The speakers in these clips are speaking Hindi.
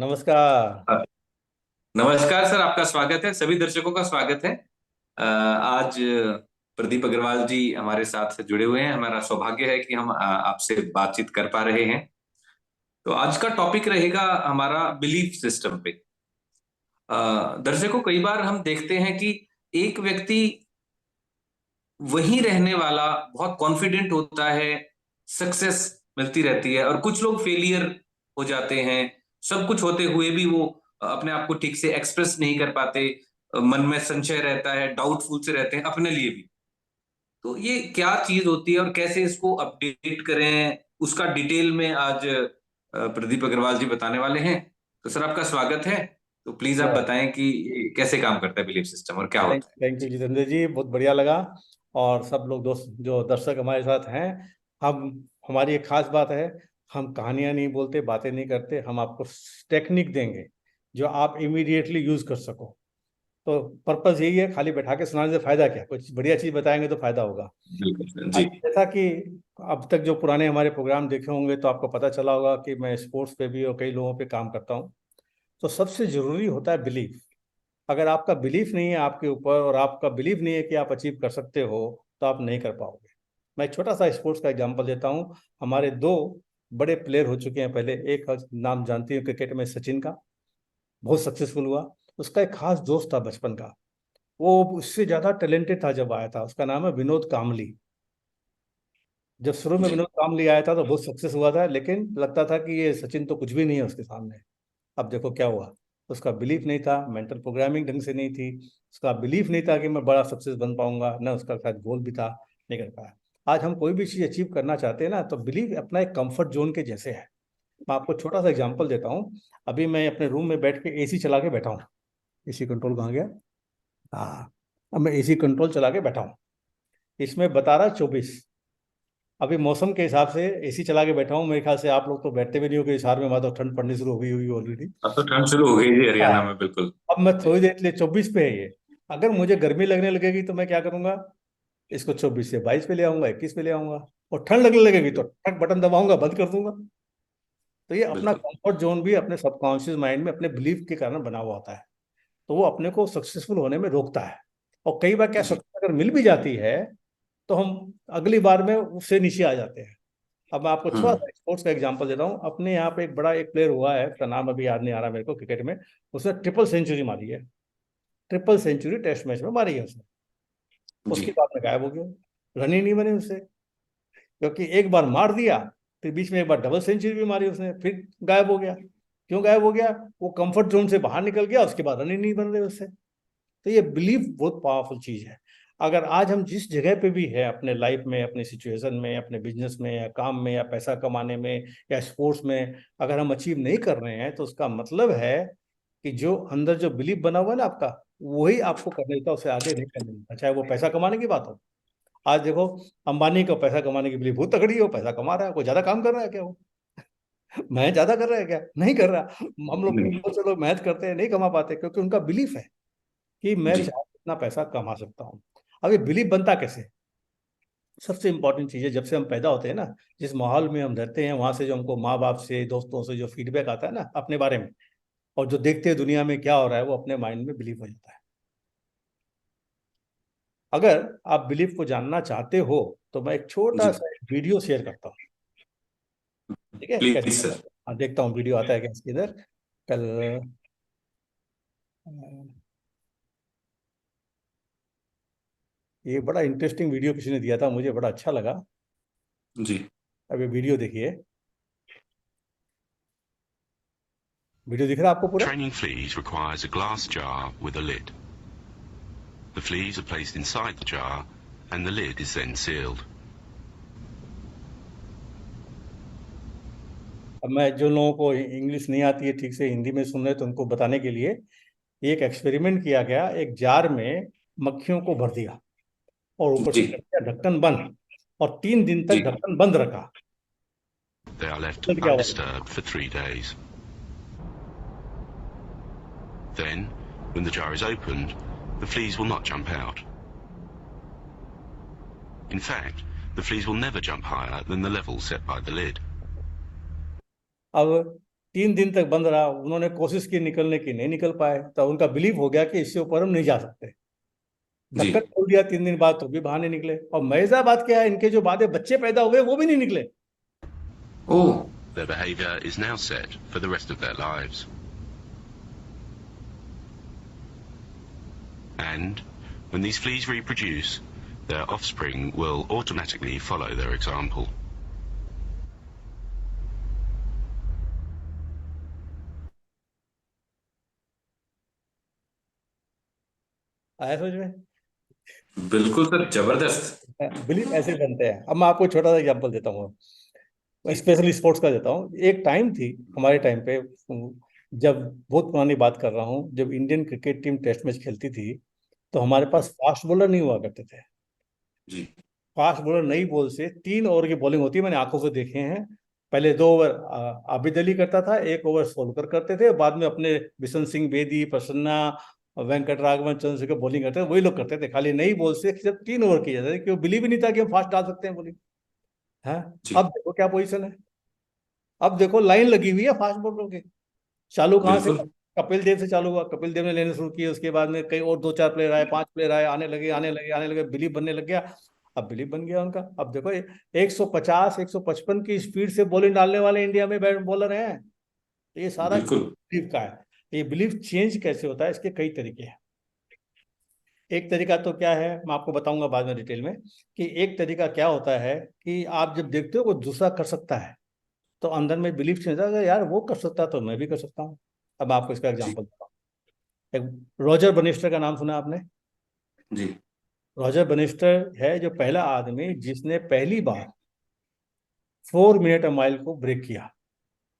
नमस्कार। नमस्कार सर, आपका स्वागत है। सभी दर्शकों का स्वागत है। आज प्रदीप अग्रवाल जी हमारे साथ से जुड़े हुए हैं। हमारा सौभाग्य है कि हम आपसे बातचीत कर पा रहे हैं। तो आज का टॉपिक रहेगा हमारा बिलीफ सिस्टम पे। दर्शकों, कई बार हम देखते हैं कि एक व्यक्ति वहीं रहने वाला बहुत कॉन्फिडेंट होता है, सक्सेस मिलती रहती है, और कुछ लोग फेलियर हो जाते हैं। सब कुछ होते हुए भी वो अपने आप को ठीक से एक्सप्रेस नहीं कर पाते। मन में संशय रहता है, डाउटफुल से रहते हैं अपने लिए भी। तो ये क्या चीज होती है और कैसे इसको अपडेट करें, उसका डिटेल में आज प्रदीप अग्रवाल जी बताने वाले हैं। तो सर, आपका स्वागत है। तो प्लीज आप बताएं कि ये कैसे काम करता है बिलीफ सिस्टम और क्या थैंक होता है। थैंक यू जितेंद्र जी, बहुत बढ़िया लगा। और सब लोग दोस्त जो दर्शक हमारे साथ हैं, हम हमारी एक खास बात है, हम कहानियां नहीं बोलते, बातें नहीं करते, हम आपको टेक्निक देंगे जो आप इमीडिएटली यूज कर सको। तो पर्पस यही है, खाली बैठा के सुनाने से फायदा क्या, कुछ बढ़िया चीज बताएंगे तो फायदा होगा। बिल्कुल सर जी। अब जैसा कि अब तक जो पुराने हमारे प्रोग्राम देखे होंगे तो आपको पता चला होगा कि मैं स्पोर्ट्स पे भी और कई लोगों पे काम करता हूँ। तो सबसे जरूरी होता है बिलीफ। अगर आपका बिलीफ नहीं है आपके ऊपर, और आपका बिलीफ नहीं है कि आप अचीव कर सकते हो, तो आप नहीं कर पाओगे। मैं एक छोटा सा स्पोर्ट्स का एग्जांपल देता हूँ। हमारे दो बड़े प्लेयर हो चुके हैं पहले। एक नाम जानती हूँ क्रिकेट में, सचिन का, बहुत सक्सेसफुल हुआ। उसका एक खास दोस्त था बचपन का, वो उससे ज्यादा टैलेंटेड था जब आया था। उसका नाम है विनोद कामली। जब शुरू में जी। विनोद कामली आया था तो बहुत सक्सेस हुआ था, लेकिन लगता था कि ये सचिन तो कुछ भी नहीं है उसके सामने। अब देखो क्या हुआ। उसका बिलीफ नहीं था, मेंटल प्रोग्रामिंग ढंग से नहीं थी। उसका बिलीफ नहीं था कि मैं बड़ा सक्सेस बन पाऊंगा, ना उसका शायद गोल भी था, नहीं कर पाया। आज हम कोई भी चीज अचीव करना चाहते हैं ना, तो बिलीफ अपना एक कंफर्ट जोन के जैसे है। मैं आपको छोटा सा एग्जांपल देता हूँ। अभी मैं अपने रूम में बैठ के एसी चला के बैठा हूँ। एसी कंट्रोल कहाँ गया? हाँ, अब मैं एसी कंट्रोल चला के बैठा हूँ। इसमें बता रहा 24। अभी मौसम के हिसाब से एसी चला के बैठा हूँ। मेरे ख्याल से आप लोग तो बैठते भी नहीं हो कि इस हार में, वहां तो ठंड पड़नी शुरू हो गई हुई ऑलरेडी। अब तो ठंड शुरू हो गई जी हाँ, हरियाणा में, बिल्कुल। अब मैं जी। थोड़ी देर के लिए 24 पे है ये। अगर मुझे गर्मी लगने लगेगी तो मैं क्या करूंगा? इसको 24 से 22 पे ले आऊंगा, 21 पे ले आऊंगा। और ठंड लगने लगेगी तो ठक बटन दबाऊंगा, बंद कर दूंगा। तो ये अपना बिल्कुल। कंफर्ट जोन भी अपने सबकॉन्शियस माइंड में अपने बिलीफ के कारण बना हुआ होता है। तो वो अपने को सक्सेसफुल होने में रोकता है। और कई बार क्या, जी। सक्सेस अगर मिल भी जाती है तो हम अगली बार में उससे नीचे आ जाते हैं। अब मैं आपको थोड़ा हम्म। सा स्पोर्ट्स का एग्जांपल देता हूँ। अपने यहाँ पे एक बड़ा एक प्लेयर हुआ है, उसका नाम अभी याद नहीं आ रहा मेरे को, क्रिकेट में। उसने ट्रिपल सेंचुरी मारी है। ट्रिपल सेंचुरी टेस्ट मैच में मारी है उसने। जी। उसके बाद में गायब हो गया, रन ही नहीं बने उससे। क्योंकि एक बार मार दिया, फिर बीच में एक बार डबल सेंचुरी भी मारी उसने, फिर गायब हो गया। क्यों गायब हो गया? वो कंफर्ट जोन से बाहर निकल गया, उसके बाद रन ही नहीं बन रहे उससे। तो ये बिलीफ बहुत पावरफुल चीज है। अगर आज हम जिस जगह पे भी है अपने लाइफ में, अपने सिचुएशन में, अपने बिजनेस में या काम में या पैसा कमाने में या स्पोर्ट्स में, अगर हम अचीव नहीं कर रहे हैं तो उसका मतलब है कि जो अंदर जो बिलीफ बना हुआ है ना आपका, वही आपको करने देता है, उसे आगे नहीं करने देता, चाहे वो पैसा कमाने की बात हो। आज देखो, अंबानी को पैसा कमाने की बिलीफ बहुत तगड़ी है, वो पैसा कमा रहा है। कोई ज्यादा काम कर रहा है क्या वो? मैं ज्यादा कर रहा है क्या? नहीं कर रहा। हम लोग नहीं। बहुत से लोग मेहनत करते हैं, नहीं कमा पाते, क्योंकि उनका बिलीफ है कि मैं जी। चाहे इतना पैसा कमा सकता हूँ। अब ये बिलीफ बनता कैसे? सबसे इंपॉर्टेंट चीज़ है, जब से हम पैदा होते हैं ना, जिस माहौल में हम रहते हैं, वहां से जो हमको माँ बाप से, दोस्तों से जो फीडबैक आता है ना अपने बारे में, और जो देखते हैं दुनिया में क्या हो रहा है, वो अपने माइंड में बिलीव हो जाता है। अगर आप बिलीफ को जानना चाहते हो तो मैं एक छोटा जी। सा एक वीडियो शेयर करता हूँ। ठीक है, प्लीज कैसे? सर। हाँ, देखता हूँ वीडियो आता है क्या इसके अंदर। कल ये बड़ा इंटरेस्टिंग वीडियो किसी ने दिया था, मुझे बड़ा अच्छा लगा। जी। अब ये वीडियो देखिए। वीडियो दिख रहा है आपको पूरा? Training fleas requires a glass jar with a lid. The fleas are placed inside the jar and the lid is then sealed. अब मैं जो लोगों को इंग्लिश नहीं आती है ठीक से, हिंदी में सुन रहे, तो उनको बताने के लिए, एक एक्सपेरिमेंट किया गया। एक जार में मक्खियों को भर दिया और ऊपर से जी। कर दिया ढक्कन बंद, और 3 दिन तक जी। ढक्कन बंद रखा। They are left रिजल्ट क्या हुआ? undisturbed for 3 days. Then, when the jar is opened, the fleas will not jump out. In fact, the fleas will never jump higher than the level set by the lid. अब 3 दिन तक बंद रहा, उन्होंने कोशिश की निकलने की, नहीं निकल पाए, तो उनका बिलीव हो गया कि इससे ऊपर हम नहीं जा सकते। जी। ढक्कन खोल दिया 3 दिन बाद, तो भी बाहर नहीं निकले। और मजेदार बात क्या है, इनके जो बाद में बच्चे पैदा हुए वो भी नहीं निकले। ओह। Their behavior is now set for the rest of their lives. And when these fleas reproduce, their offspring will automatically follow their example. आया समझ में? बिल्कुल सर, जबरदस्त। बिलीव ऐसे बनते हैं। अब मैं आपको छोटा सा एग्जांपल देता हूँ, जी। स्पेशली स्पोर्ट्स का देता हूँ। एक टाइम थी हमारे टाइम पे, जब बहुत पुरानी बात कर रहा हूँ, जब Indian cricket team test match खेलती थी, तो हमारे पास फास्ट बॉलर नहीं हुआ करते थे। जी। फास्ट बॉलर नई बॉल से 3 ओवर की बॉलिंग होती है, मैंने आंखों से देखे हैं। पहले 2 ओवर आबिद अली करता था, 1 ओवर सोलकर करते थे, बाद में अपने बिशन सिंह बेदी, प्रसन्ना, वेंकट राघवन, चंद्रशेखर बॉलिंग करते थे, वही लोग करते थे। खाली नई बॉल से सिर्फ 3 ओवर किए जाते थे, क्यों बिलीव ही नहीं था कि हम फास्ट डाल सकते हैं बॉलिंग है। जी। अब देखो क्या पोजीशन है, अब देखो लाइन लगी हुई है फास्ट बॉलरों की। चालू कहाँ से? बिल्कुल। कपिल देव से चालू हुआ, कपिल देव ने लेने शुरू किए, उसके बाद में कई और 2-4 प्लेयर आए, 5 प्लेयर आए, आने लगे आने लगे आने लगे, बिलीव बनने लग गया। अब बिलीव बन गया उनका। अब देखो 150 155 की स्पीड से बॉलिंग डालने वाले इंडिया में बॉलर हैं। तो ये सारा बिल्कुल। बिलीव का है। ये बिलीव चेंज कैसे होता है, इसके कई तरीके हैं। एक तरीका तो क्या है, मैं आपको बताऊंगा बाद में डिटेल में, कि एक तरीका क्या होता है कि आप जब देखते हो कोई दूसरा कर सकता है, तो अंदर में बिलीफ चेंज होता है, यार वो कर सकता है तो मैं भी कर सकता हूँ। अब मैं आपको इसका जी। एग्जांपल देता हूँ। एक रॉजर बनिस्टर का नाम सुना आपने? जी। रॉजर बनिस्टर है जो पहला आदमी जिसने पहली बार 4 मिनट माइल को ब्रेक किया।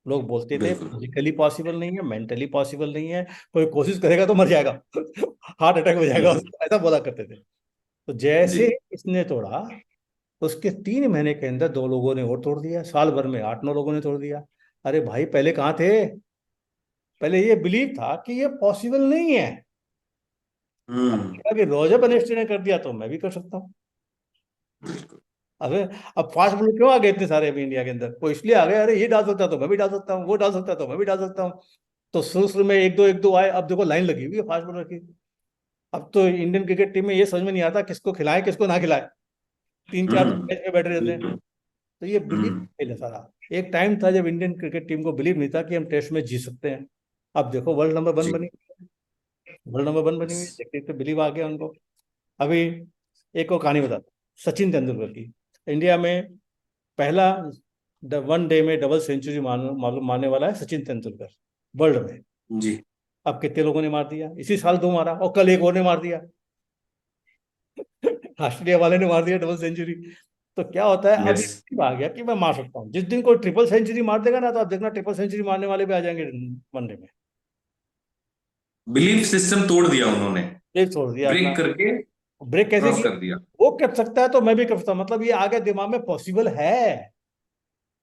लोग बोलते थे बिल्कुल। फिजिकली पॉसिबल नहीं है, मेंटली पॉसिबल नहीं है, कोई कोशिश करेगा तो मर जाएगा, हार्ट अटैक हो जाएगा बिल्कुल। उसको, ऐसा बोला करते थे। तो जैसे जी। ही इसने तोड़ा, उसके 3 महीने के अंदर 2 लोगों ने और तोड़ दिया, साल भर में 8-9 लोगों ने तोड़ दिया। अरे भाई पहले कहाँ थे? पहले ये बिलीव था कि ये पॉसिबल नहीं है। अब हम्म। देखा कि रोजर बनिस्टर ने कर दिया तो मैं भी कर सकता हूँ। बिल्कुल। अबे अब फास्ट बॉलर क्यों आ गए इतने सारे अभी इंडिया के अंदर? वो इसलिए आ गए, अरे ये डाल सकता है तो मैं भी डाल सकता हूँ, वो डाल सकता है तो मैं भी डाल सकता हूँ। तो शुरू शुरू में एक दो आए, अब देखो लाइन लगी हुई है फास्ट बॉलर की। अब तो इंडियन क्रिकेट टीम में ये समझ में नहीं आता किसको खिलाए किसको ना खिलाए, 3-4 हम्म। मैच में बैठे रहते हैं। बिल्कुल। तो ये बिलीव हम्म। खेल है सारा। एक टाइम था जब इंडियन क्रिकेट टीम को बिलीव नहीं था कि हम टेस्ट में जीत सकते हैं। अब देखो वर्ल्ड नंबर 1 जी। बनी, वर्ल्ड नंबर 1 बनी हुई, यस। देखते देखते बिलीव आ गया उनको। अभी एक और कहानी बताता हूँ, सचिन तेंदुलकर की। इंडिया में पहला 1 डे में डबल सेंचुरी मारने वाला है सचिन तेंदुलकर, वर्ल्ड में। जी। अब कितने लोगों ने मार दिया? इसी साल 2 मारा, और कल एक और ने मार दिया। ऑस्ट्रेलिया वाले ने मार दिया डबल सेंचुरी। तो क्या होता है, अब यस। ये आ गया कि मैं मार सकता हूँ। जिस दिन कोई ट्रिपल सेंचुरी मार देगा ना, तो आप देखना ट्रिपल सेंचुरी मारने वाले भी आ जाएंगे 1 डे में। बिलीफ सिस्टम तोड़ दिया उन्होंने। ब्रेक छोड़ दिया अपना। ब्रेक करके ब्रेक कैसे क्रॉस किया? कर दिया। वो कर सकता है तो मैं भी कर सकता हूँ, मतलब ये आ गया दिमाग में, पॉसिबल है,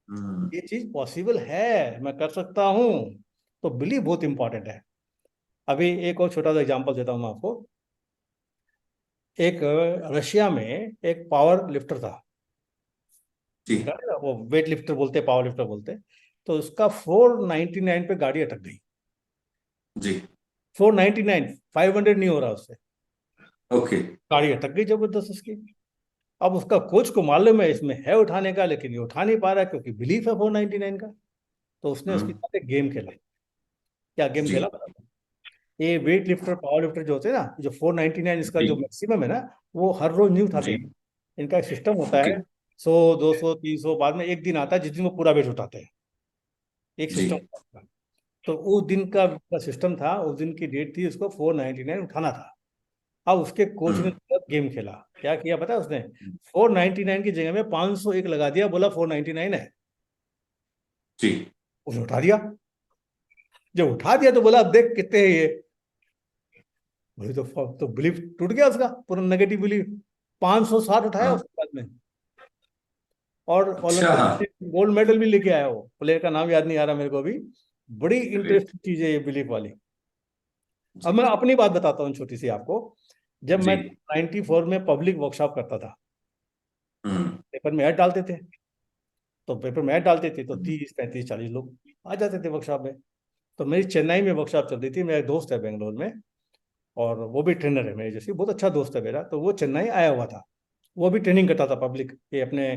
हम्म। ये चीज पॉसिबल है, मैं कर सकता हूँ। तो बिलीव बहुत इंपॉर्टेंट है। अभी एक और छोटा सा एग्जांपल देता हूँ मैं आपको। एक रशिया में एक पावर लिफ्टर था, जी। वो वेट लिफ्टर बोलते, पावर लिफ्टर बोलते। तो उसका 499 पे गाड़ी अटक गई। जी। 499, 500 नहीं हो रहा उससे, ओके। गाड़ी अटक गई जबरदस्त उसकी। अब उसका कोच को मालूम है इसमें है उठाने का, लेकिन ये उठा नहीं पा रहा है क्योंकि बिलीफ है 499 का। तो उसने उसके हम्म। साथ एक गेम खेला। क्या गेम जी। खेला पता है? ये वेट लिफ्टर पावर लिफ्टर जो होते हैं ना, जो 499 इसका जी। जो मैक्सिमम है ना, वो हर रोज नहीं उठाते जी। हैं। इनका एक सिस्टम होता ओके। है, 100 200 300, बाद में एक दिन आता है जिस दिन वो पूरा वेट उठाते हैं। एक जी। सिस्टम होता है। तो उस दिन का सिस्टम था, उस दिन की डेट थी, उसको 499 उठाना था। अब उसके कोच ने हम्म। गेम खेला। क्या किया पता है उसने? 499 की जगह में 501 लगा दिया, बोला 499 है। जी। उसने उठा दिया। जब उठा दिया तो बोला अब देख कितने है ये। वही तो बिलीफ टूट गया उसका, पूरा नेगेटिव बिलीफ। 560 उठाया हाँ। उसके बाद में। और अच्छा। ओलंपिक हाँ। में गोल्ड मेडल भी लेके आया। वो प्लेयर का नाम याद नहीं आ रहा मेरे को अभी। बड़ी ग्रेट। इंटरेस्टिंग चीज है ये बिलीफ वाली। अब जी। मैं अपनी बात बताता हूँ छोटी सी आपको। जब जी। मैं 94 में पब्लिक वर्कशॉप करता था, हम्म। पेपर में ऐड डालते थे, तो पेपर में ऐड डालते थे तो 30 35 40 लोग आ जाते थे वर्कशॉप में। तो मेरी चेन्नई में वर्कशॉप चल रही थी, मेरा एक दोस्त है बेंगलोर में, और वो भी ट्रेनर है मेरे जैसे, बहुत अच्छा दोस्त है मेरा, तो वो चेन्नई आया हुआ था। वो भी ट्रेनिंग करता था पब्लिक, ये अपने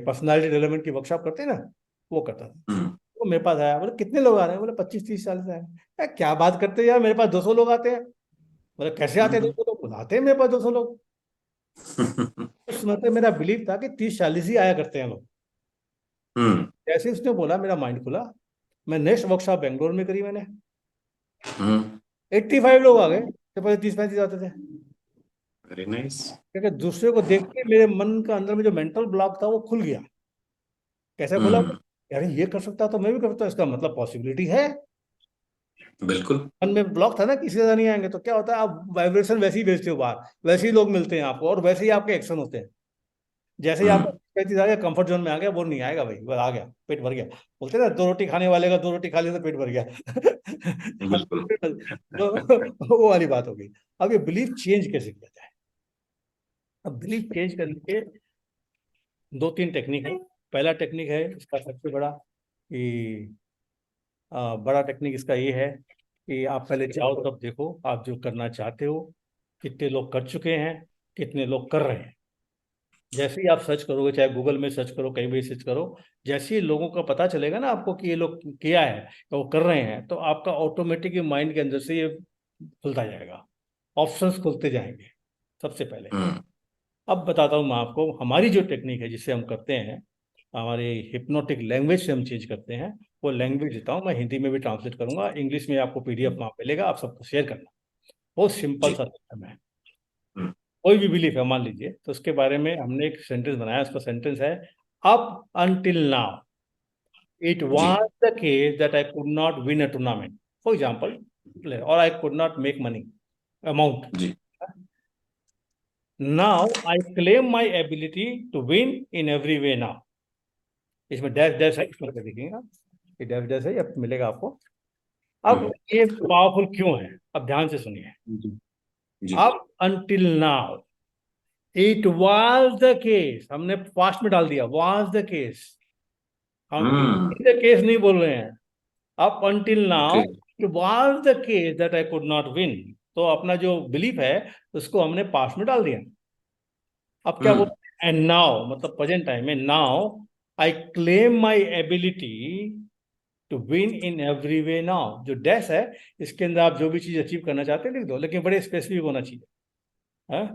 पर्सनालिटी डेवलपमेंट की वर्कशॉप करते हैं ना, वो करता था। हम्म। वो मेरे पास आया, बोले कितने लोग आ रहे हैं? बोले 25 30 40 आए हैं। यार क्या बात करते हैं यार, मेरे पास 200 लोग आते हैं। बोले कैसे आते हैं हम्म। 200 लोग? बोले, आते हैं मेरे पास 200 लोग। उस समय पे मेरा बिलीव था कि 30 40 ही आया करते हैं लोग। हम्म। जैसे ही उसने बोला मेरा माइंड खुला। मैं नेक्स्ट वर्कशॉप बेंगलोर में करी मैंने, हम्म। 85 लोग आ गए, तो पहले 30 35 आते थे। Very nice. क्योंकि दूसरे को देख के मेरे मन का अंदर में जो मेंटल ब्लॉक था वो खुल गया। कैसे खुला? हम्म। यार ये कर सकता तो मैं भी कर सकता, इसका मतलब पॉसिबिलिटी है। बिल्कुल। मन में ब्लॉक था ना, किसी से नहीं आएंगे तो क्या होता है, आप वाइब्रेशन वैसे ही भेजते हो बाहर, वैसे ही लोग मिलते हैं आपको, और वैसे ही आपके एक्शन होते हैं। जैसे ही आपका हम्म। 35 आ गया, कंफर्ट जोन में आ गया, वो नहीं आएगा भाई, वो आ गया, पेट भर गया। बोलते हैं ना, 2 रोटी खाने वाले का 2 रोटी खा लिया तो पेट भर गया। बिल्कुल। तो वो वाली बात हो गई। अब ये बिलीफ चेंज कैसे किया जाए? अब बिलीफ चेंज करने के 2 3 टेक्निक है। पहला टेक्निक है इसका सबसे बड़ा, कि बड़ा टेक्निक इसका ये है कि आप पहले चारों तरफ देखो, आप जो करना चाहते हो, कितने लोग कर चुके हैं, कितने लोग कर रहे हैं। जैसे ही आप सर्च करोगे, चाहे गूगल में सर्च करो, कहीं भी सर्च करो, जैसे ही लोगों का पता चलेगा ना आपको कि ये लोग किया है, तो वो कर रहे हैं, तो आपका ऑटोमेटिक माइंड के अंदर से ये खुलता जाएगा, ऑप्शंस खुलते जाएंगे सबसे पहले। हम्म। अब बताता हूँ मैं आपको हमारी जो टेक्निक है जिससे हम करते हैं, हमारे हिप्नोटिक लैंग्वेज से हम चेंज करते हैं। वो लैंग्वेज देता हूँ मैं, हिंदी में भी ट्रांसलेट करूंगा, इंग्लिश में आपको पीडीएफ वहाँ मिलेगा, आप सबको शेयर करना। बहुत सिंपल जी। सा सिस्टम है। हम्म। कोई भी बिलीफ है मान लीजिए, तो उसके बारे में हमने एक सेंटेंस बनाया, उसका सेंटेंस है, अप अंटिल नाउ it जी। was the case that I could not win a tournament, for example, or I could not make money amount. जी। Now I claim my ability to win in every way now. इसमें डैश डैश है, इसमें देखिएगा ये डैश डैश है, अब मिलेगा आपको। अब हम्म। ये पावरफुल क्यों है, अब ध्यान से सुनिए। जी। जी। अब until now it was the case, हमने पास्ट में डाल दिया was the case, हम हम्म। द केस नहीं बोल रहे हैं। Up until now okay. It was the case that I could not win, तो अपना जो बिलीफ है उसको हमने पास्ट में डाल दिया। अब क्या हम्म। बोलते हैं, एंड नाउ मतलब प्रेजेंट टाइम में, now I claim my ability to win in every way. Now जो डैश है, इसके अंदर आप जो भी चीज अचीव करना चाहते हैं लिख दो, लेकिन बड़े स्पेसिफिक होना चाहिए। है?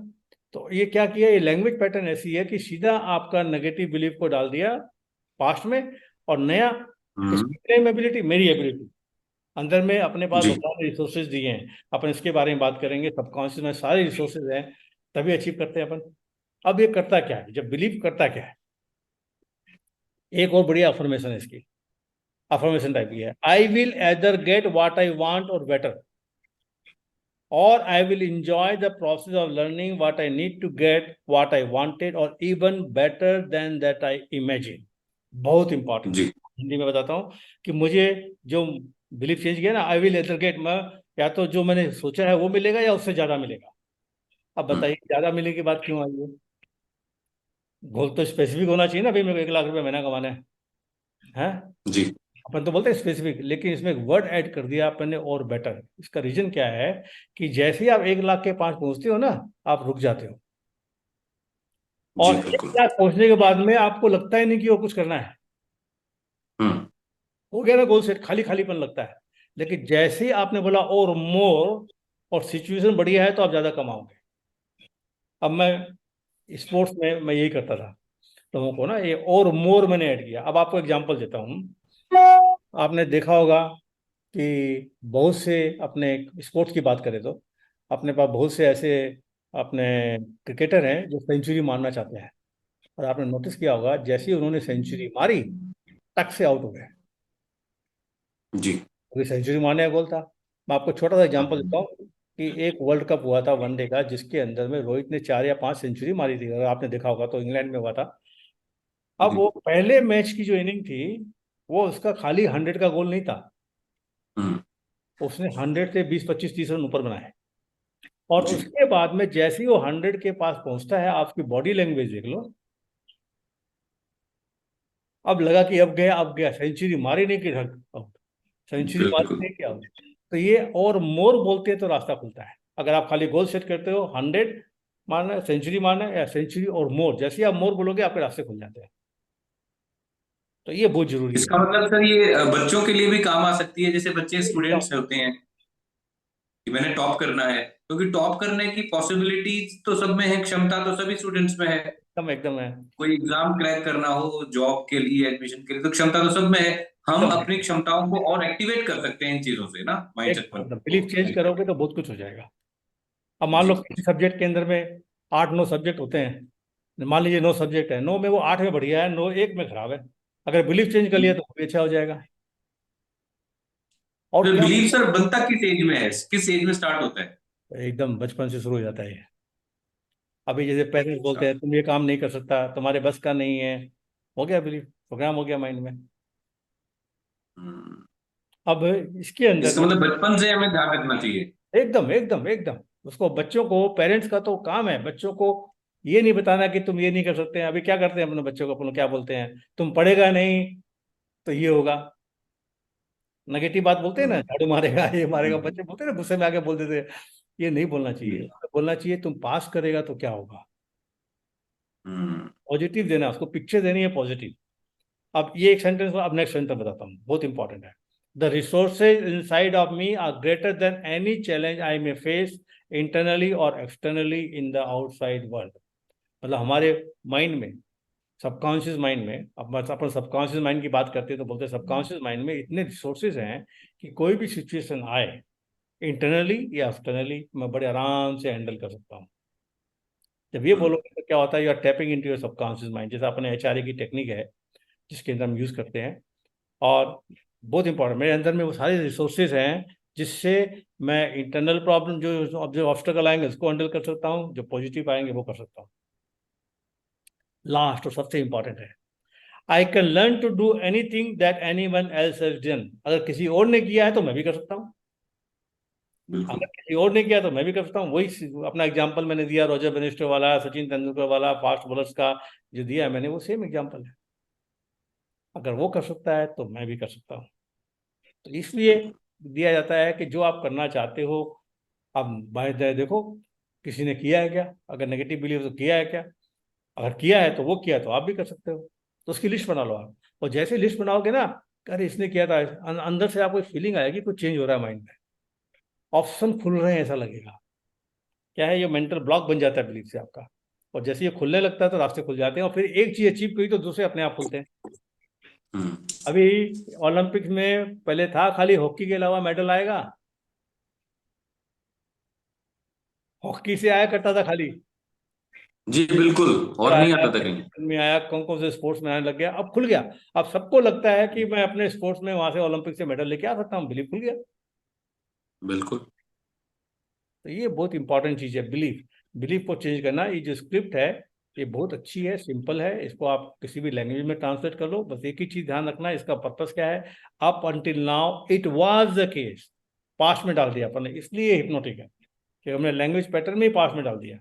तो ये क्या किया, ये लैंग्वेज पैटर्न ऐसी है कि सीधा आपका नेगेटिव बिलीफ को डाल दिया पास्ट में, और नया हम्म। किसकी क्लेम एबिलिटी, मेरी एबिलिटी। अंदर में अपने पास जी। भगवान ने रिसोर्सेज दिए हैं, अपन इसके बारे में बात करेंगे, सबकॉन्शियस में सारे रिसोर्सेज हैं, तभी अचीव करते हैं अपन। अब ये करता क्या है, जब बिलीव करता क्या है, एक और बढ़िया अफर्मेशन है इसकी। अफर्मेशन टाइप की है, I will either get what I want और बेटर, और I will enjoy the process of learning what I need to get what I wanted और even better than that I imagine. बहुत इंपॉर्टेंट, जी। हिंदी में बताता हूँ कि मुझे जो बिलीफ चेंज किया ना, आई विल एदर गेट, मैं या तो जो मैंने सोचा है वो मिलेगा या उससे ज्यादा मिलेगा। अब हम्म। बताइए ज्यादा मिलने की बात क्यों आई है? गोल तो स्पेसिफिक होना चाहिए ना भाई, मेरे को 1 लाख रुपए महीना कमाना है। जी। अपन तो बोलते हैं स्पेसिफिक, लेकिन इसमें एक वर्ड ऐड कर दिया अपन ने, और बेटर। इसका रीजन क्या है कि जैसे ही आप 1 लाख के पास पहुंचते हो ना, आप रुक जाते हो, जी। और एक बिल्कुल। लाख पहुंचने के बाद में आपको लगता ही नहीं कि वो कुछ करना है, हम्म। हो गया ना गोल सेट, खाली खालीपन लगता है। लेकिन जैसे ही आपने बोला और मोर, और सिचुएशन बढ़िया है, तो आप ज्यादा कमाओगे। अब मैं स्पोर्ट्स में मैं यही करता था, लोगों को ना ये और मोर मैंने ऐड किया। अब आपको एग्जांपल देता हूँ। आपने देखा होगा कि बहुत से, अपने स्पोर्ट्स की बात करें तो अपने पास बहुत से ऐसे अपने क्रिकेटर हैं जो सेंचुरी मारना चाहते हैं, और आपने नोटिस किया होगा जैसे ही उन्होंने सेंचुरी मारी, टक से आउट हो गए, जी। क्योंकि सेंचुरी मारने का गोल था। मैं आपको छोटा सा एग्जांपल देता हम्म। हूँ कि एक वर्ल्ड कप हुआ था वनडे का, जिसके अंदर में रोहित ने 4 या 5 सेंचुरी मारी थी, अगर आपने देखा होगा तो, इंग्लैंड में हुआ था। अब जी। वो पहले मैच की जो इनिंग थी, वो उसका खाली 100 का गोल नहीं था, हम्म। उसने 100 से 20 25 30 रन ऊपर बनाए। और जी। उसके बाद में जैसे ही वो 100 के पास पहुंचता है, आपकी बॉडी लैंग्वेज देख लो, अब लगा कि अब गया, सेंचुरी मारी नहीं कि आउट, सेंचुरी मारी बिल्कुल। नहीं कि आउट। तो ये और मोर बोलते हैं तो रास्ता खुलता है। अगर आप खाली गोल सेट करते हो 100 मारना है, सेंचुरी मारना है, या सेंचुरी और मोर, जैसे ही आप मोर बोलोगे आपके रास्ते खुल जाते हैं। तो ये बहुत जरूरी है। इसका मतलब सर ये बच्चों के लिए भी काम आ सकती है, जैसे बच्चे एकदम स्टूडेंट्स होते हैं कि मैंने टॉप करना है, क्योंकि टॉप करने की पॉसिबिलिटीज तो सब में है, क्षमता तो सभी स्टूडेंट्स में है। एकदम एकदम है। कोई एग्जाम क्रैक करना हो जॉब के लिए, एडमिशन के लिए, तो क्षमता तो सब में है। हम एकदम अपनी क्षमताओं को और एक्टिवेट कर सकते हैं इन चीजों से ना, माइंडसेट पर एकदम को बिलीफ चेंज ठीक करोगे करके। तो बहुत कुछ हो जाएगा। अब मान लो जी। किसी सब्जेक्ट के अंदर में 8-9 सब्जेक्ट होते हैं, मान लीजिए 9 सब्जेक्ट है, 9 में वो 8 में बढ़िया है, 9 1 में खराब है। अगर बिलीफ चेंज कर लिया तो वो भी अच्छा हो जाएगा। और तो क्या बिलीव होता सर बनता किस एज में है, किस एज में स्टार्ट होता है? है, एकदम बचपन से शुरू हो जाता है ये। अभी जैसे पेरेंट्स अच्छा। बोलते हैं तुम ये काम नहीं कर सकता, तुम्हारे बस का नहीं है, हो गया बिलीफ, प्रोग्राम हो गया माइंड में। हम्म। अब इसके अंदर इसका में मतलब बचपन से हमें ध्यान रखना चाहिए। एकदम एकदम एकदम उसको, बच्चों को, पेरेंट्स का तो काम है बच्चों को ये नहीं बताना कि तुम ये नहीं कर सकते हैं। अभी क्या करते हैं अपने बच्चों को, अपने क्या बोलते हैं, तुम पढ़ेगा नहीं तो ये होगा, नेगेटिव बात बोलते हैं ना, हम्म। झाड़ू मारेगा, ये मारेगा, हम्म। बच्चे बोलते हैं ना, गुस्से में आके बोल देते हैं। ये नहीं बोलना चाहिए, जी। बोलना चाहिए तुम पास करेगा तो क्या होगा, हम्म। पॉजिटिव देना, उसको पिक्चर देनी है पॉजिटिव। अब ये एक सेंटेंस, अब नेक्स्ट सेंटेंस बताता हूँ, बहुत इंपॉर्टेंट है। The resources inside of me are greater than any challenge I may face internally और externally in the outside world. मतलब हमारे माइंड में, सबकॉन्शियस माइंड में, अब अपन सबकॉन्शियस माइंड की बात करते हैं तो बोलते हैं सबकॉन्शियस माइंड में इतने रिसोर्सेज हैं कि कोई भी सिचुएशन आए, इंटरनली या एक्सटर्नली, मैं बड़े आराम से हैंडल कर सकता हूँ। जब ये हम्म। बोलोगे तो क्या होता है, you are tapping into your subconscious mind, जैसे अपने HRA की टेक्निक है जिसके अंदर हम यूज़ करते हैं। और बहुत इंपॉर्टेंट, मेरे अंदर में वो सारे रिसोर्सेज हैं जिससे मैं इंटरनल प्रॉब्लम, जो ऑब्स्टेकल आएंगे उसको हैंडल कर सकता हूँ, जो पॉजिटिव आएंगे वो कर सकता हूँ। लास्ट और सबसे इंपॉर्टेंट है, I can learn to do anything that anyone else has done. अगर किसी और ने किया है तो मैं भी कर सकता हूँ, अगर बिल्कुल। किसी और ने किया तो मैं भी कर सकता हूँ। वही अपना एग्जाम्पल मैंने दिया, रॉजर बेनिस्टो वाला, सचिन तेंदुलकर वाला, फास्ट बॉलर्स का जो दिया है मैंने, वो सेम एग्जाम्पल है। अगर वो कर सकता है तो मैं भी कर सकता हूँ। तो इसलिए बिल्कुल। दिया जाता है कि जो आप करना चाहते हो, आप बाय देखो किसी ने किया है क्या, अगर नेगेटिव बिलीव तो किया है क्या, अगर किया है तो वो किया तो आप भी कर सकते हो। तो उसकी लिस्ट बना लो आप, और जैसे लिस्ट बनाओगे ना, अरे इसने किया था, अंदर से आपको फीलिंग आएगी कुछ चेंज हो रहा है माइंड में, ऑप्शन खुल रहे हैं ऐसा लगेगा। क्या है, ये मेंटल ब्लॉक बन जाता है बिलीफ से आपका, और जैसे ये खुलने लगता है तो रास्ते खुल जाते हैं, और फिर एक चीज अचीव करी तो दूसरे अपने आप खुलते हैं। हम्म। अभी ओलंपिक्स में पहले था खाली हॉकी के अलावा मेडल आएगा, हॉकी से आया करता था खाली, जी बिल्कुल। फिर और नहीं आया आता था कहीं। बैडमिंटन में आया, कौन कौन से स्पोर्ट्स में आने लग गया, अब खुल गया। अब सबको लगता है कि मैं अपने स्पोर्ट्स में वहां से ओलंपिक से मेडल लेके आ सकता हूँ, बिलीफ खुल गया। बिल्कुल। तो ये बहुत इंपॉर्टेंट चीज है, बिलीफ। बिलीफ को चेंज करना, ये जो स्क्रिप्ट है ये बहुत अच्छी है, सिंपल है, इसको आप किसी भी लैंग्वेज में ट्रांसलेट कर लो। बस एक ही चीज ध्यान रखना है, इसका पर्पस क्या है। Up until now it was the case, past में डाल दिया अपन ने, इसलिए हिप्नोटिक है कि हमने लैंग्वेज पैटर्न में ही पास्ट में डाल दिया।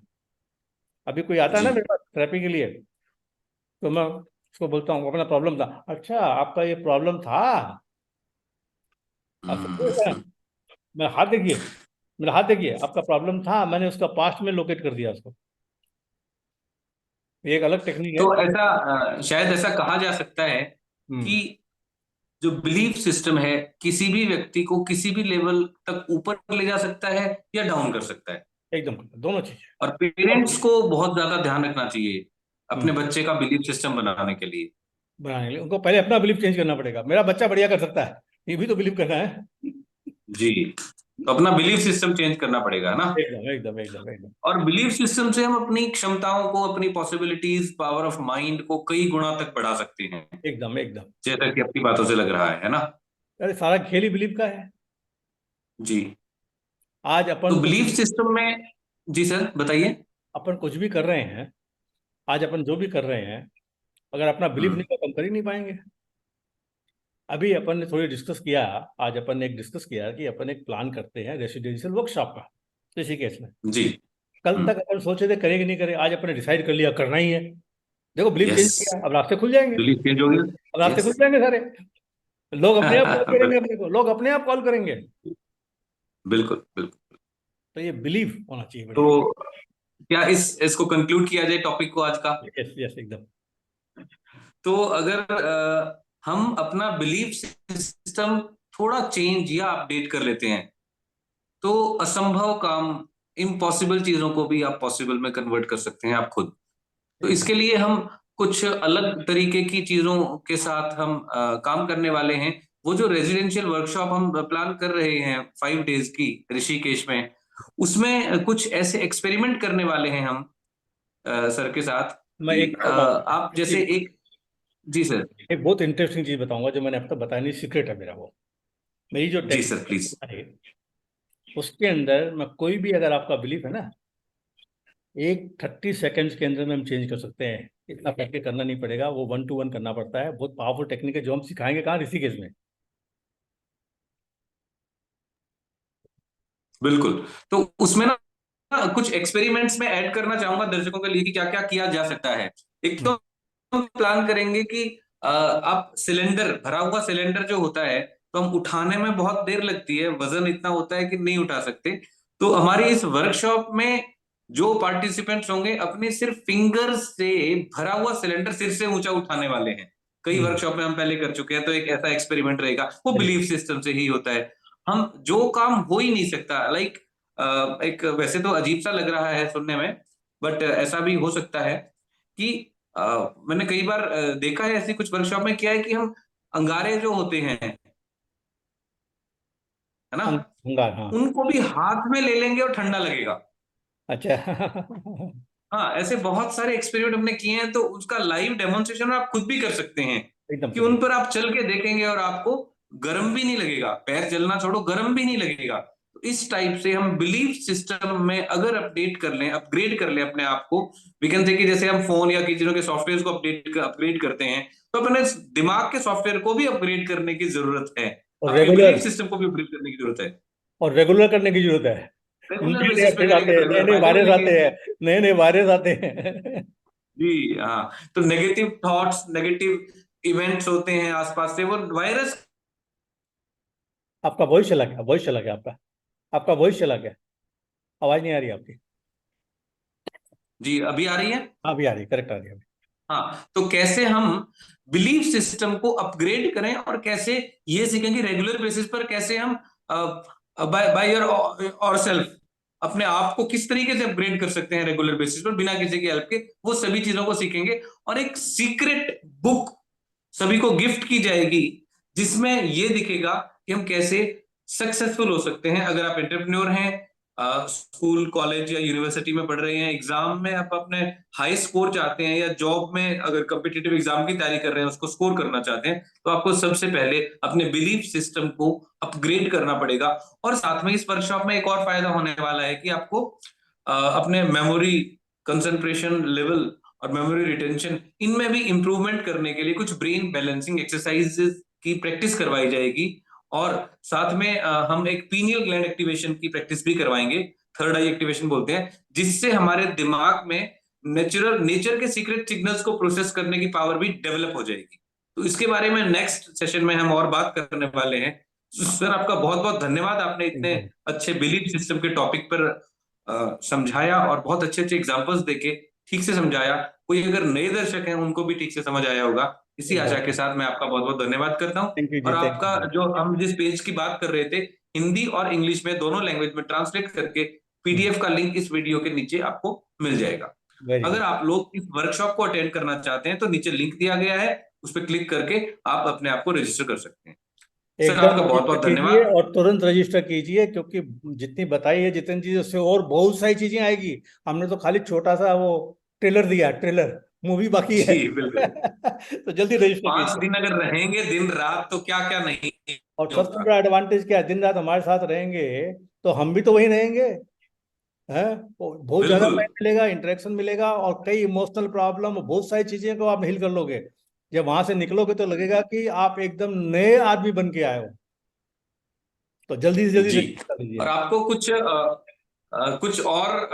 अभी कोई आता है जी। ना मेरे पास थेरेपी के लिए, तो मैं उसको बोलता हूँ अपना प्रॉब्लम था, अच्छा आपका ये प्रॉब्लम था, आप समझे ना? हम्म। मैं हाथ देखिए, मेरा हाथ देखिए, आपका प्रॉब्लम था, मैंने उसका पास्ट में लोकेट कर दिया उसको। ये एक अलग टेक्निक है। तो ऐसा शायद ऐसा कहा जा सकता है हम्म। कि जो बिलीफ सिस्टम है किसी भी व्यक्ति को किसी भी लेवल तक ऊपर ले जा सकता है या डाउन कर सकता है। एकदम दोनों चीजें। और पेरेंट्स को बहुत ज्यादा ध्यान रखना चाहिए अपने हम्म। बच्चे का बिलीफ सिस्टम बनाने के लिए। बनाने के लिए उनको पहले अपना बिलीफ चेंज करना पड़ेगा, मेरा बच्चा बढ़िया कर सकता है, ये भी तो बिलीव करना है। जी। तो अपना बिलीफ सिस्टम चेंज करना पड़ेगा ना। एकदम एकदम एकदम एकदम और बिलीफ सिस्टम से हम अपनी क्षमताओं को, अपनी पॉसिबिलिटीज, पावर ऑफ माइंड को कई गुना तक बढ़ा सकते हैं, एकदम एकदम। जैसा कि आपकी बातों से लग रहा है ना। अरे सारा खेल ही बिलीव का है। जी। आज तो अपन कुछ बिलीफ सिस्टम में, जी सर बताइए। अपन कुछ भी कर रहे हैं, आज अपन जो भी कर रहे हैं, अगर अपना बिलीफ नहीं हम्म। तो अपन कर ही नहीं पाएंगे। अभी अपन ने थोड़ी डिस्कस किया, आज अपन ने एक डिस्कस किया कि अपन एक प्लान करते हैं रेसिडेंशियल वर्कशॉप का ऋषिकेश में। जी। कल हम्म। तक अपन सोचे थे करें कि नहीं करें, आज अपन ने डिसाइड कर लिया करना ही है। देखो बिलीफ चेंज यस, किया, अब रास्ते खुल जाएंगे, बिलीफ चेंज हो गया। अब रास्ते खुल यस। जाएंगे सारे। लोग अपने आप कॉल करेंगे अपने को, लोग अपने आप कॉल करेंगे। बिल्कुल बिल्कुल। तो ये बिलीफ होना चाहिए बढ़िया। तो क्या इसको कंक्लूड किया जाए टॉपिक को आज का? यस यस एकदम। तो अगर हम अपना बिलीफ सिस्टम थोड़ा चेंज या अपडेट कर लेते हैं तो असंभव काम, इम्पॉसिबल चीजों को भी आप पॉसिबल में कन्वर्ट कर सकते हैं आप खुद। तो इसके लिए हम कुछ अलग तरीके की चीजों के साथ हम काम करने वाले हैं। वो जो रेजिडेंशियल वर्कशॉप हम प्लान कर रहे हैं 5 डेज की ऋषिकेश में, उसमें कुछ ऐसे एक्सपेरिमेंट करने वाले हैं हम सर के साथ मैं कि एक बताऊंगा, आप जैसे एक। जी सर। एक बहुत इंटरेस्टिंग चीज बताऊंगा जो मैंने अब तक बताया नहीं, सीक्रेट है मेरा वो। मेरी जो जी सर प्लीज। टेक्निक है उसके अंदर मैं कोई भी, अगर आपका बिलीफ है ना, एक 30 सेकेंड्स के अंदर में हम चेंज कर सकते हैं। इतना प्रैक्टिस करना नहीं पड़ेगा, वो 1 to 1 करना पड़ता है। बहुत पावरफुल टेक्निक है जो हम सिखाएंगे कहाँ, ऋषिकेश में। बिल्कुल। तो उसमें ना कुछ एक्सपेरिमेंट्स में ऐड करना चाहूंगा दर्शकों के लिए कि क्या क्या किया जा सकता है। एक तो हम्म, हम प्लान करेंगे कि आप सिलेंडर, भरा हुआ सिलेंडर जो होता है, तो हम उठाने में बहुत देर लगती है, वजन इतना होता है कि नहीं उठा सकते। तो हमारी इस वर्कशॉप में जो पार्टिसिपेंट्स होंगे अपने सिर्फ फिंगर्स से भरा हुआ सिलेंडर सिर से ऊंचा उठाने वाले हैं। कई हम्म, वर्कशॉप में हम पहले कर चुके हैं, तो एक ऐसा एक्सपेरिमेंट रहेगा, वो very बिलीफ good। सिस्टम से ही होता है। हम जो काम हो ही नहीं सकता, लाइक एक वैसे तो अजीब सा लग रहा है सुनने में, बट ऐसा भी हो सकता है कि मैंने कई बार देखा है ऐसी कुछ वर्कशॉप में, क्या है कि हम अंगारे जो होते हैं, है ना, अंगार, हाँ। उनको भी हाथ में ले लेंगे और ठंडा लगेगा। अच्छा हाँ, ऐसे बहुत सारे एक्सपेरिमेंट हमने किए हैं, तो उसका लाइव डेमोन्स्ट्रेशन आप खुद भी कर सकते हैं एकदम कि सही। उन पर आप चल के देखेंगे और आपको गर्म भी नहीं लगेगा, पैर जलना छोड़ो गर्म भी नहीं लगेगा। तो इस टाइप से हम बिलीफ सिस्टम में अगर अपडेट कर लें, अपग्रेड कर लें अपने आप को, वी कैन से कि जैसे हम फोन या किसी चीजों के सॉफ्टवेयर को अपग्रेड करते हैं, तो अपने दिमाग के सॉफ्टवेयर को भी अपग्रेड करने की जरूरत है। और आपके रेगुलर, बिलीफ सिस्टम को भी अपग्रेड करने की जरूरत है। और रेगुलर करने की जरूरत है। रेगुलर नए नए बेसिस पे अपडेट करेंगे आते तो हैं, नए रेगुलर नए फायदे वायरस मिलेंगे। आते हैं, नए नए वायरस आते हैं जी हाँ। तो नेगेटिव थॉट्स, नेगेटिव इवेंट्स होते हैं आसपास से, वो वायरस। आपका वॉइस चला गया, वॉइस चला गया आपका, आपका वॉइस चला गया, आवाज नहीं आ रही आपकी। जी अभी आ रही है। हाँ अभी आ रही, करेक्ट आ रही है अभी। हाँ, तो कैसे हम बिलीफ सिस्टम को अपग्रेड करें और कैसे ये सीखेंगे रेगुलर बेसिस पर, कैसे हम बाय बाय योर और सेल्फ अपने आप को किस तरीके से अपग्रेड कर सकते हैं रेगुलर बेसिस पर बिना किसी की हेल्प के, वो सभी चीजों को सीखेंगे। और एक सीक्रेट बुक सभी को गिफ्ट की जाएगी जिसमें ये दिखेगा कि हम कैसे सक्सेसफुल हो सकते हैं। अगर आप एंटरप्रेन्योर हैं, स्कूल कॉलेज या यूनिवर्सिटी में पढ़ रहे हैं, एग्जाम में आप अपने हाई स्कोर चाहते हैं, या जॉब में अगर कम्पिटिटिव एग्जाम की तैयारी कर रहे हैं उसको स्कोर करना चाहते हैं, तो आपको सबसे पहले अपने बिलीफ सिस्टम को अपग्रेड करना पड़ेगा। और साथ में इस वर्कशॉप में एक और फायदा होने वाला है कि आपको अपने मेमोरी, कंसंट्रेशन लेवल और मेमोरी रिटेंशन, इनमें भी इंप्रूवमेंट करने के लिए कुछ ब्रेन बैलेंसिंग एक्सरसाइजेस की प्रैक्टिस करवाई जाएगी। और साथ में हम एक पीनियल ग्लैंड एक्टिवेशन की प्रैक्टिस भी करवाएंगे, थर्ड आई एक्टिवेशन बोलते हैं, जिससे हमारे दिमाग में नेचर के सीक्रेट सिग्नल्स को प्रोसेस करने की पावर भी डेवलप हो जाएगी। तो इसके बारे में नेक्स्ट सेशन में हम और बात करने वाले हैं। सर आपका बहुत बहुत धन्यवाद, आपने इतने एकदम। अच्छे बिलीफ सिस्टम के टॉपिक पर समझाया और बहुत अच्छे अच्छे एग्जांपल्स देके ठीक से समझाया। कोई अगर नए दर्शक हैं उनको भी ठीक से समझ आया होगा। इसी आशा के साथ मैं आपका बहुत बहुत धन्यवाद करता हूं। थैंक यू और जी, थैंक आपका यू। जो हम जिस पेज की बात कर रहे थे, हिंदी और इंग्लिश में दोनों लैंग्वेज में ट्रांसलेट करके पीडीएफ का लिंक इस वीडियो के नीचे आपको मिल जाएगा। वेरी अगर गुड। आप लोग इस वर्कशॉप को अटेंड करना चाहते हैं तो नीचे लिंक दिया गया है, उस पर क्लिक करके आप अपने आप को रजिस्टर कर सकते हैं। सर एकदम आपका बहुत रजिस्टर बहुत कीजिए धन्यवाद। और तुरंत रजिस्टर कीजिए, क्योंकि जितनी बताई है, जितनी चीजें, उससे और बहुत सारी चीजें आएगी। हमने तो खाली छोटा सा वो ट्रेलर दिया, ट्रेलर, मूवी बाकी है जी बिल्कुल। तो जल्दी रजिस्टर 5 दिन कीजिए। अगर रहेंगे दिन रात तो क्या क्या नहीं और सबसे होगा। बड़ा एडवांटेज क्या है, दिन रात हमारे साथ रहेंगे तो हम भी तो वहीं रहेंगे, हैं। बहुत ज्यादा बिल्कुल। टाइम मिलेगा, इंटरेक्शन मिलेगा, और कई इमोशनल प्रॉब्लम, बहुत सारी चीजें को आप हिल कर लोगे। जब वहां से निकलोगे तो लगेगा कि आप एकदम नए आदमी बन के आए हो। तो जल्दी से जल्दी जी। रजिस्टर कर और लीजिए। आपको कुछ कुछ और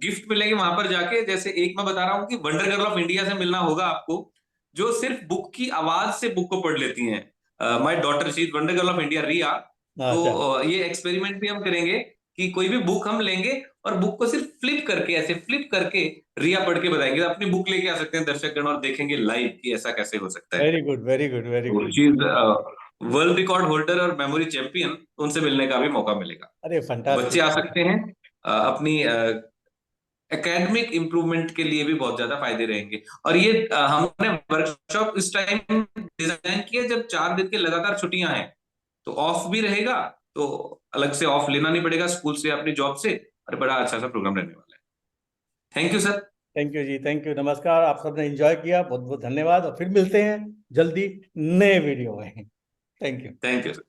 गिफ्ट मिलेंगे वहां पर जाके। जैसे एक मैं बता रहा हूँ कि वंडर गर्ल ऑफ इंडिया से मिलना होगा आपको, जो सिर्फ बुक की आवाज से बुक को पढ़ लेती हैं। My daughter she is wonder girl of India, Riya. तो अच्छा। ये एक्सपेरिमेंट भी हम करेंगे कि कोई भी बुक हम लेंगे और बुक को सिर्फ फ्लिप करके, ऐसे फ्लिप करके रिया पढ़ के बताएंगे। अपनी बुक लेके आ सकते हैं दर्शकगण और देखेंगे लाइव कि ऐसा कैसे हो सकता है। Very good, very good, very good. She is world record holder और मेमोरी चैंपियन, उनसे मिलने का भी मौका मिलेगा। अरे बच्चे आ फंटास्टिक। सकते हैं, अपनी एकेडमिक इंप्रूवमेंट के लिए भी बहुत ज्यादा फायदे रहेंगे। और ये हमने वर्कशॉप इस टाइम डिजाइन किया जब 4 दिन की लगातार छुट्टियां हैं, तो ऑफ भी रहेगा, तो अलग से ऑफ लेना नहीं पड़ेगा स्कूल से, अपनी जॉब से, और बड़ा अच्छा सा प्रोग्राम रहने वाला है। Thank you sir. Thank you जी, थैंक यू, नमस्कार। आप सबने एंजॉय किया, बहुत बहुत धन्यवाद, और फिर मिलते हैं जल्दी नए वीडियो में। Thank you. Thank you sir.